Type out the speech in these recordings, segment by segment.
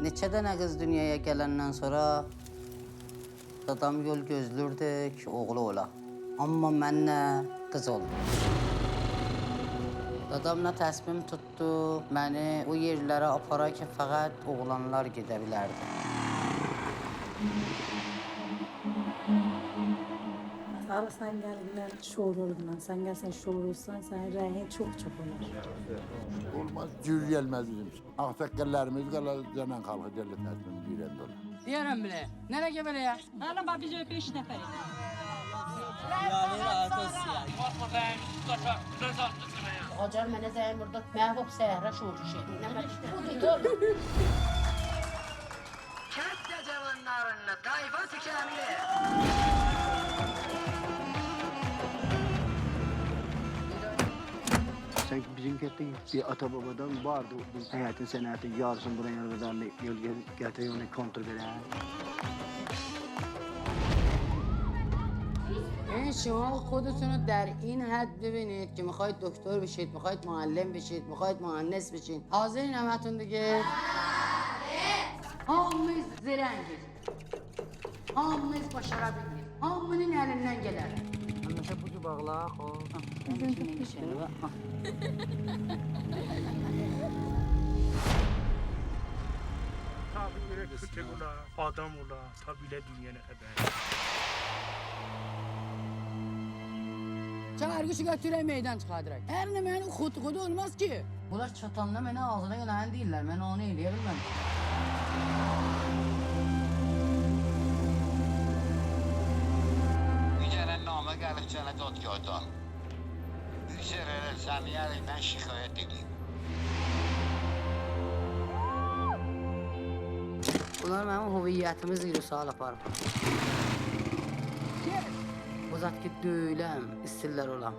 Neçə dənə qız dünyaya gələndən sonra adam yol gözlürdü ki, oğlu ola. Amma mənlə qız oldu. Dadamla təsmim tutdu, məni o yerlərə apara ki, fəqət oğlanlar gedə bilərdi. Ara sen geldiğinden şour olurlar. Sen gelsen şour olsan senin rengin çok olur. Olmaz, cür gelmez bizim. Ağsakkallarımız kadar canan kalkı devlet etmem birende olur. Diyərəm bilə. Nereye gebele ya? Hala bak biz 5 nəfərik. Hocar mənə zəng vurdu. Məhbub səhra şour şey. Kəndə cavanlarına tayfa tükənli. Sanki bizim kette bir ata babadan vardı. Bu hayatın senatı yarısın buraya kadar yol getiriyor, onu kontrol eder. این شما خودتون رو در این حد ببینید که میخواید دکتر بشید، میخواید معلم بشید، میخواید مهندس بشید. حاضرین همتون دیگه؟ Hamımız zirəngiz. Hamımız başarabiliriz. Hamının elinden gelir. Mesela bu bağlar, o. Tabi böyle kötek ola, adam ola, tabiyle dünyanın ebedi. Çağırgışı götürək meydan çıxardıraq. Hər nə mənim xud olmaz ki. Bunlar çatanla mənə ağzına gələn deyirlər, mən onu eləyə bilməm. Digərən namə gəlib sənə dadgahdan. Bir sərərər sənin yərindən şikayət edeyim. Bunlar mənim hüviyyətimi zirüsal aparıb. O zat ki, döyüləm, istirlər olam.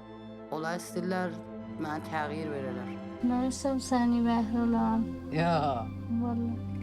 Ola istirlər, mənə təğyir verirlər. Mən səni məhr olam. Ya. Vallahi.